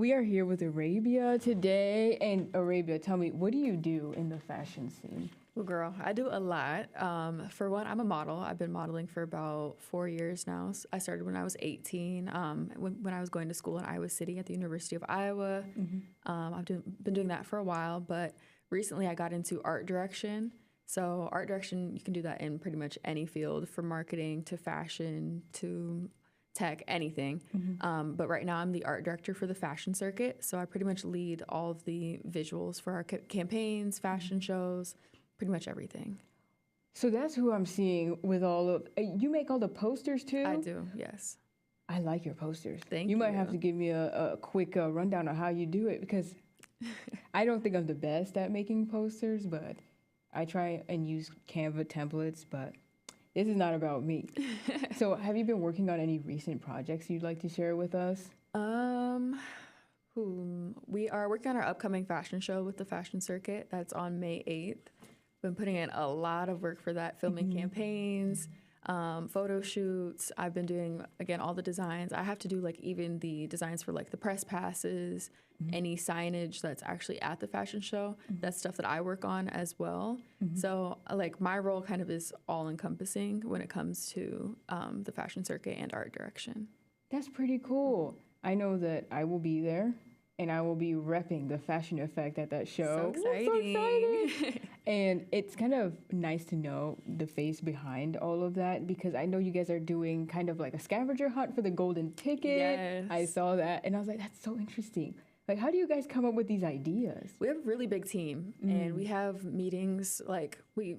We are here with Arabia today. And Arabia, tell me, what do you do in the fashion scene? Well, girl, I do a lot. For one, I'm a model. I've been modeling for about 4 years now. I started when I was 18, when I was going to school in Iowa City at the University of Iowa. I've been doing that for a while, but recently I got into art direction. So art direction, you can do that in pretty much any field, from marketing to fashion to tech, anything. But right now I'm the art director for the fashion circuit. So I pretty much lead all of the visuals for our campaigns, fashion shows, pretty much everything. So that's who I'm seeing with all of, you make all the posters too? I do, yes. I like your posters. Thank you. You might have to give me a quick rundown on how you do it, because I don't think I'm the best at making posters, but I try and use Canva templates, but this is not about me. So have you been working on any recent projects you'd like to share with us? We are working on our upcoming fashion show with the fashion circuit. That's on May 8th. Been putting in a lot of work for that, filming campaigns, photo shoots. I've been doing, again, all the designs. I have to do like even the designs for like the press passes, any signage that's actually at the fashion show. That's stuff that I work on as well. So like my role kind of is all encompassing when it comes to the fashion circuit and art direction. That's pretty cool. I know that I will be there, and I will be repping the fashion effect at that show. So exciting. So exciting. And it's kind of nice to know the face behind all of that, because I know you guys are doing kind of like a scavenger hunt for the golden ticket. Yes. I saw that, and I was like, that's so interesting. Like, how do you guys come up with these ideas? We have a really big team, and we have meetings, like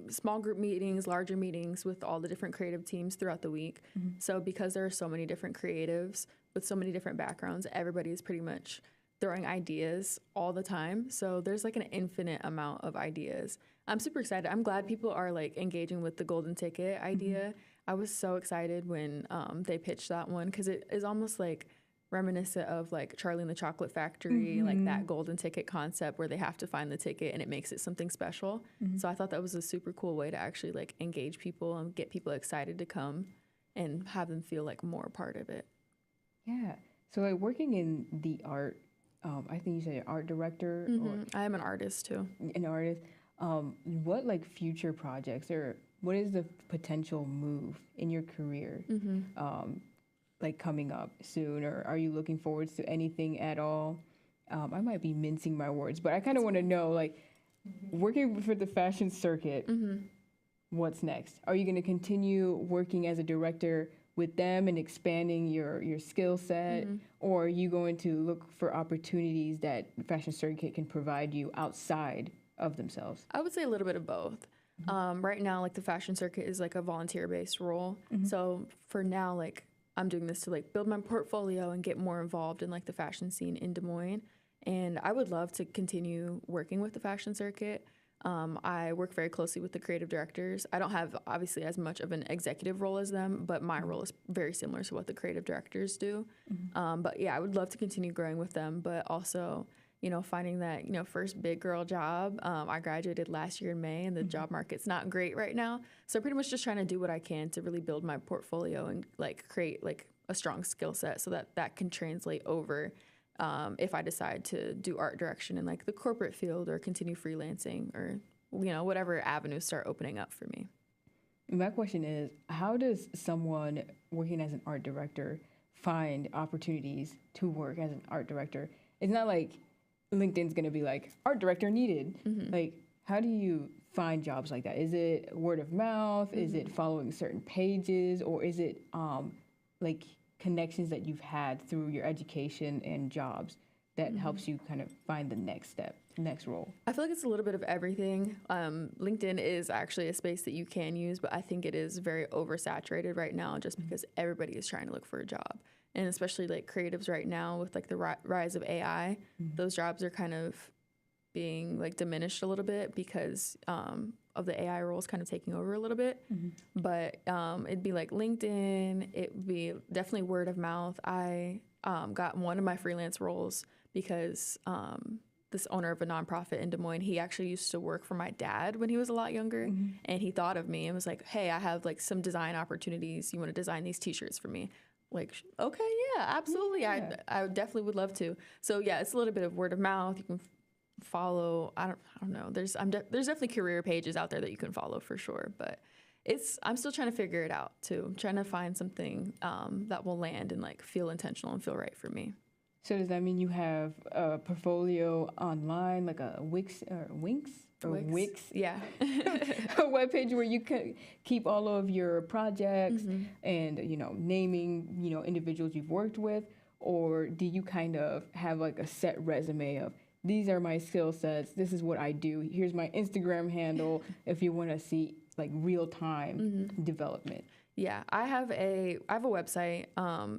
small group meetings, larger meetings with all the different creative teams throughout the week. So because there are so many different creatives with so many different backgrounds, everybody is pretty much throwing ideas all the time. So there's like an infinite amount of ideas. I'm super excited. I'm glad people are like engaging with the golden ticket idea. I was so excited when they pitched that one, because it is almost like reminiscent of like Charlie and the Chocolate Factory, like that golden ticket concept where they have to find the ticket and it makes it something special. So I thought that was a super cool way to actually like engage people and get people excited to come and have them feel like more a part of it. Yeah. So like working in the art, I think you said art director. Or I am an artist too. an artist. What like future projects, or what is the potential move in your career like coming up soon, or are you looking forward to anything at all? I might be mincing my words, but I kind of want to know, like, working for the fashion circuit, what's next? Are you going to continue working as a director with them and expanding your skill set, or are you going to look for opportunities that fashion circuit can provide you outside of themselves? I would say a little bit of both. Right now, like the fashion circuit is like a volunteer-based role. So for now, like I'm doing this to like build my portfolio and get more involved in like the fashion scene in Des Moines. And I would love to continue working with the fashion circuit. I work very closely with the creative directors. I don't have obviously as much of an executive role as them, but my role is very similar to what the creative directors do. But yeah, I would love to continue growing with them, but also, you know, finding that, you know, first big girl job. I graduated last year in May, and the job market's not great right now. So pretty much just trying to do what I can to really build my portfolio and like create like a strong skill set so that that can translate over if I decide to do art direction in like the corporate field or continue freelancing, or, you know, whatever avenues start opening up for me. My question is, how does someone working as an art director find opportunities to work as an art director? It's not like LinkedIn's going to be like, art director needed. Like, how do you find jobs like that? Is it word of mouth? Is it following certain pages? Or is it like connections that you've had through your education and jobs that helps you kind of find the next step, next role? I feel like it's a little bit of everything. LinkedIn is actually a space that you can use, but I think it is very oversaturated right now just because everybody is trying to look for a job. And especially like creatives right now with like the rise of AI, those jobs are kind of being like diminished a little bit because of the AI roles kind of taking over a little bit. But it'd be like LinkedIn, it would be definitely word of mouth. I got one of my freelance roles because this owner of a nonprofit in Des Moines, he actually used to work for my dad when he was a lot younger. And he thought of me and was like, hey, I have like some design opportunities. You want to design these t-shirts for me? like, okay, yeah, absolutely. Yeah. I definitely would love to. So yeah, it's a little bit of word of mouth. You can follow. I don't know. There's definitely career pages out there that you can follow for sure. But I'm still trying to figure it out too. I'm trying to find something that will land and like feel intentional and feel right for me. So does that mean you have a portfolio online, like a Wix? Yeah. A webpage where you can keep all of your projects and, naming, individuals you've worked with? Or do you kind of have like a set resume of, these are my skill sets, this is what I do, here's my Instagram handle if you want to see like real time development? Yeah, I have a website.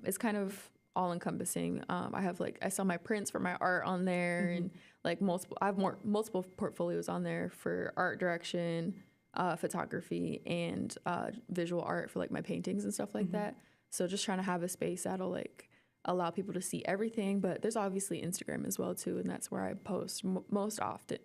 It's kind of all encompassing. I sell my prints for my art on there, and like multiple portfolios on there for art direction, photography, and visual art for like my paintings and stuff like that. So just trying to have a space that'll like allow people to see everything. But there's obviously Instagram as well too, and that's where I post most often.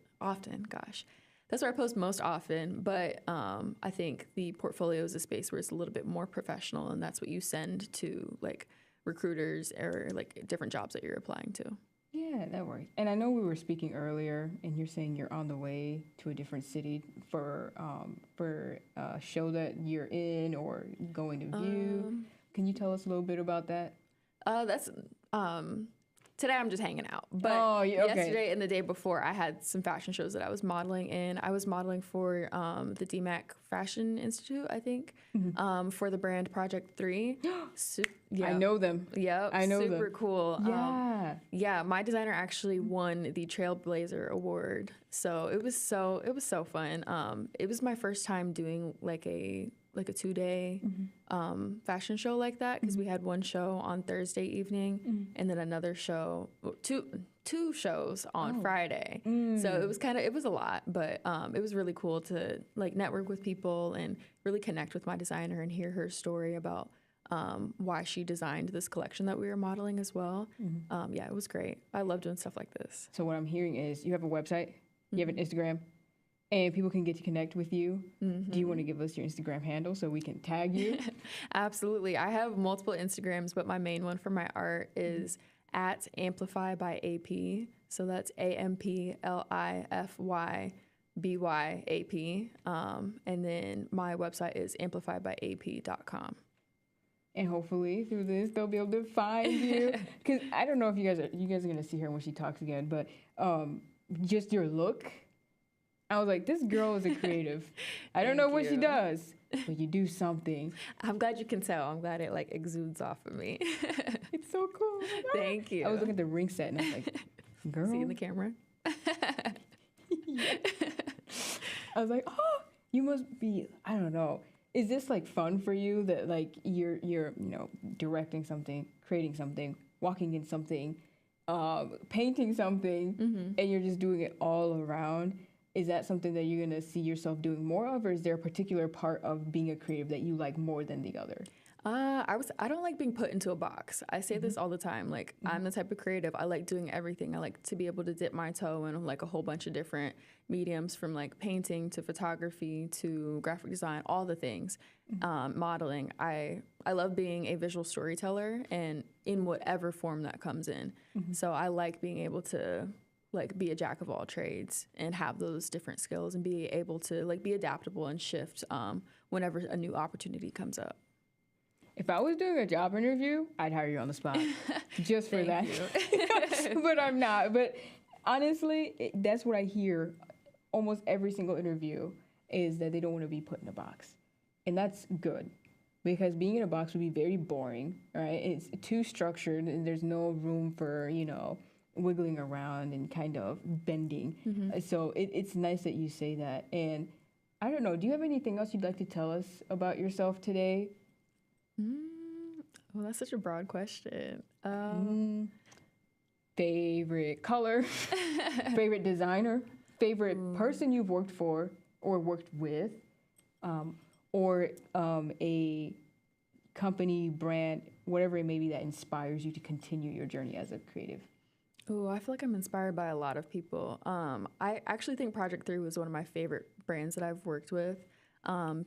Gosh. That's where I post most often, but I think the portfolio is a space where it's a little bit more professional, and that's what you send to like recruiters or like different jobs that you're applying to. Yeah, that works. And I know we were speaking earlier, and you're saying you're on the way to a different city for a show that you're in or going to view. Can you tell us a little bit about that? Today I'm just hanging out. But yesterday and the day before, I had some fashion shows that I was modeling in. I was modeling for the DMAC Fashion Institute, I think, for the brand Project 3. Yeah. I know them. Yep. I know super them. Cool. Yeah. Yeah. My designer actually won the Trailblazer Award. So it was so fun. It was my first time doing like a 2-day fashion show like that, because we had one show on Thursday evening and then another show, two shows on Friday. So it was a lot, but it was really cool to like network with people and really connect with my designer and hear her story about why she designed this collection that we were modeling as well. Yeah, it was great. I love doing stuff like this. So what I'm hearing is you have a website, you have an Instagram, and people can get to connect with you. Do you want to give us your Instagram handle so we can tag you? Absolutely. I have multiple Instagrams, but my main one for my art is at Amplify by AP. So that's AMPLIFYBYAP. And then my website is amplifybyap.com. And hopefully through this, they'll be able to find you. Because I don't know if you guys are going to see her when she talks again, but just your look. I was like, this girl is a creative. I don't know what she does, but you do something. I'm glad you can tell. I'm glad it like exudes off of me. It's so cool. Thank you. I was looking at the ring set and I was like, girl. See in the camera? Yeah. I was like, oh, you must be, I don't know. Is this like fun for you that like you're directing something, creating something, walking in something, painting something, and you're just doing it all around? Is that something that you're going to see yourself doing more of, or is there a particular part of being a creative that you like more than the other? I don't like being put into a box. I say this all the time. Like, I'm the type of creative. I like doing everything. I like to be able to dip my toe in like a whole bunch of different mediums, from like painting to photography to graphic design, all the things. Modeling. I love being a visual storyteller, and in whatever form that comes in. So I like being able to like be a jack of all trades and have those different skills and be able to like be adaptable and shift whenever a new opportunity comes up. If I was doing a job interview, I'd hire you on the spot just for that. But I'm not. But honestly, that's what I hear almost every single interview, is that they don't want to be put in a box. And that's good, because being in a box would be very boring, right? It's too structured and there's no room for, wiggling around and kind of bending. So it's nice that you say that. And I don't know, do you have anything else you'd like to tell us about yourself today? Well, that's such a broad question. Favorite color, favorite designer, favorite person you've worked for or worked with, or a company, brand, whatever it may be that inspires you to continue your journey as a creative. Oh, I feel like I'm inspired by a lot of people. I actually think Project 3 was one of my favorite brands that I've worked with,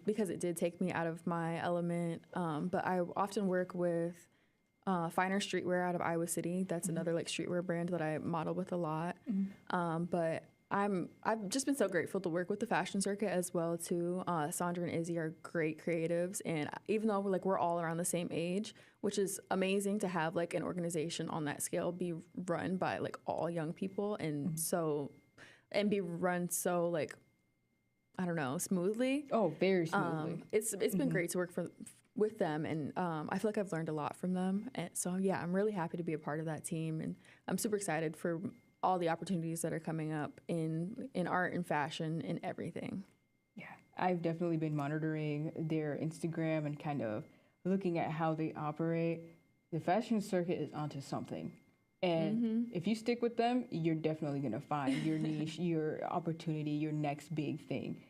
because it did take me out of my element. But I often work with Finer Streetwear out of Iowa City. That's another like streetwear brand that I model with a lot. But I've just been so grateful to work with the fashion circuit as well too. Sandra and Izzy are great creatives, and even though we're all around the same age, which is amazing to have like an organization on that scale be run by like all young people and be run so like, I don't know, smoothly. Oh, very smoothly. It's been great to work with them, and I feel like I've learned a lot from them. And so yeah, I'm really happy to be a part of that team, and I'm super excited for all the opportunities that are coming up in art and fashion and everything. Yeah, I've definitely been monitoring their Instagram and kind of looking at how they operate. The fashion circuit is onto something. And if you stick with them, you're definitely going to find your niche, your opportunity, your next big thing.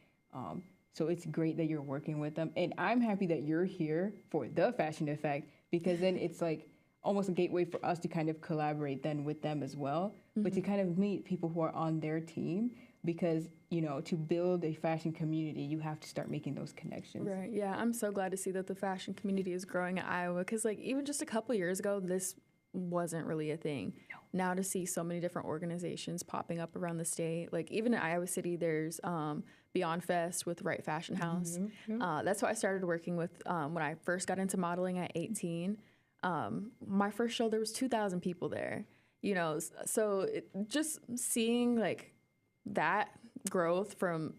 So it's great that you're working with them. And I'm happy that you're here for the Fashion Effect, because then it's like almost a gateway for us to kind of collaborate then with them as well, but to kind of meet people who are on their team, because, you know, to build a fashion community, you have to start making those connections. Right. Yeah. I'm so glad to see that the fashion community is growing in Iowa, because like even just a couple years ago, this wasn't really a thing. No. Now to see so many different organizations popping up around the state, like even in Iowa City, there's Beyond Fest with Right Fashion House. That's what I started working with when I first got into modeling at 18. My first show, there was 2,000 people there, you know, so just seeing like that growth from,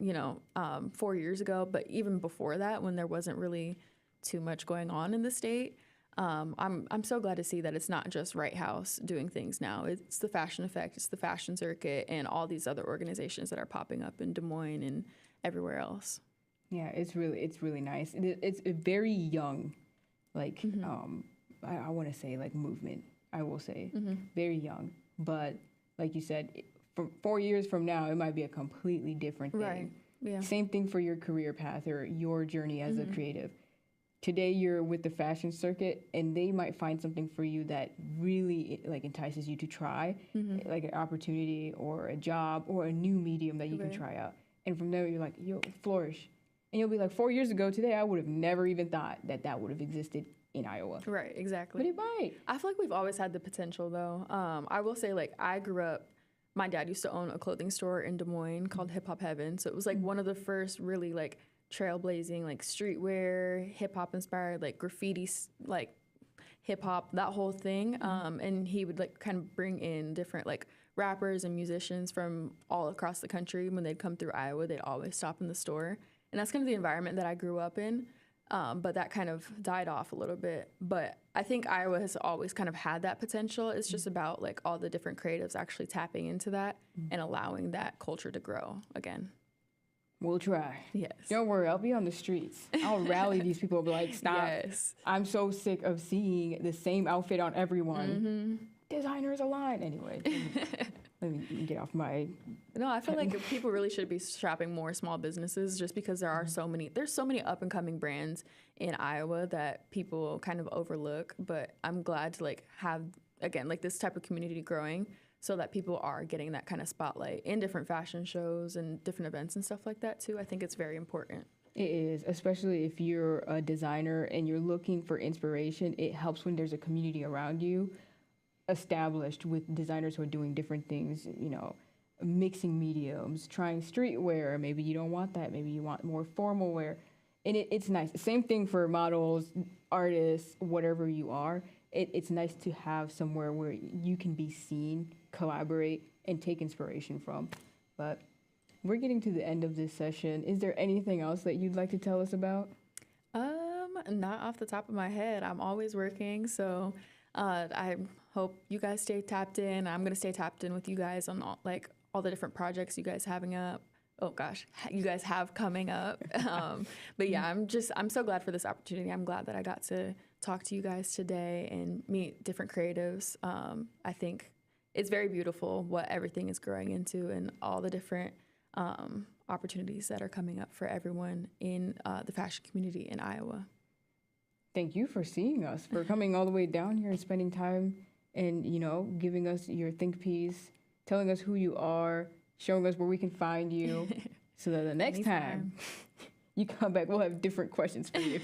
4 years ago, but even before that, when there wasn't really too much going on in the state, I'm so glad to see that it's not just Right House doing things now. It's the Fashion Effect, it's the Fashion Circuit, and all these other organizations that are popping up in Des Moines and everywhere else. Yeah, it's really nice. It's a very young, like I want to say like movement. I will say very young, but like you said, from 4 years from now, it might be a completely different thing. Right. Yeah. Same thing for your career path or your journey as a creative. Today you're with the fashion circuit, and they might find something for you that really like entices you to try, like an opportunity or a job or a new medium that you can try out. And from there you're like, you'll flourish. And you'll be like, 4 years ago today, I would have never even thought that would have existed in Iowa. Right, exactly. But it might. I feel like we've always had the potential though. I will say like I grew up, my dad used to own a clothing store in Des Moines called Hip Hop Heaven. So it was like one of the first really like trailblazing like streetwear, hip hop inspired, like graffiti, like hip hop, that whole thing. And he would like kind of bring in different like rappers and musicians from all across the country. When they'd come through Iowa, they'd always stop in the store. And that's kind of the environment that I grew up in. But that kind of died off a little bit. But I think Iowa has always kind of had that potential. It's just about like all the different creatives actually tapping into that and allowing that culture to grow again. We'll try. Yes. Don't worry, I'll be on the streets. I'll rally these people, be like, stop. Yes. I'm so sick of seeing the same outfit on everyone. Designers align. Anyway, let me get off my... No, I feel like people really should be shopping more small businesses, just because there's so many up and coming brands in Iowa that people kind of overlook. But I'm glad to like have, again, like this type of community growing, so that people are getting that kind of spotlight in different fashion shows and different events and stuff like that too. I think it's very important. It is, especially if you're a designer and you're looking for inspiration. It helps when there's a community around you established with designers who are doing different things, you know, mixing mediums, trying streetwear. Maybe you don't want that. Maybe you want more formal wear. And it's nice. Same thing for models, artists, whatever you are. It's nice to have somewhere where you can be seen, collaborate, and take inspiration from. But we're getting to the end of this session. Is there anything else that you'd like to tell us about? Not off the top of my head. I'm always working, so I hope you guys stay tapped in. I'm gonna stay tapped in with you guys on all the different projects you guys you guys have coming up. But yeah, I'm so glad for this opportunity. I'm glad that I got to talk to you guys today and meet different creatives. I think it's very beautiful what everything is growing into and all the different opportunities that are coming up for everyone in the fashion community in Iowa. Thank you for seeing us, for coming all the way down here and spending time and, you know, giving us your think piece, telling us who you are, showing us where we can find you, so that the next time you come back, we'll have different questions for you.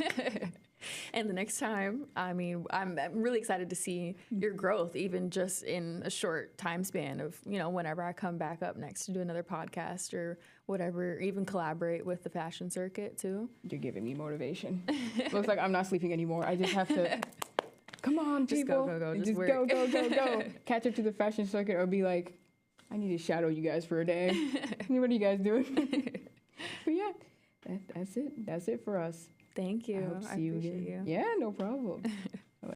And the next time, I mean, I'm really excited to see your growth, even just in a short time span of, you know, whenever I come back up next to do another podcast or whatever, even collaborate with the fashion circuit too. You're giving me motivation. Looks like I'm not sleeping anymore. I just have to, come on, Just people. go. Just go. Catch up to the fashion circuit or be like, I need to shadow you guys for a day. What are you guys doing? But yeah, that's it. That's it for us. Thank you. I hope to see you again. You. Yeah, no problem.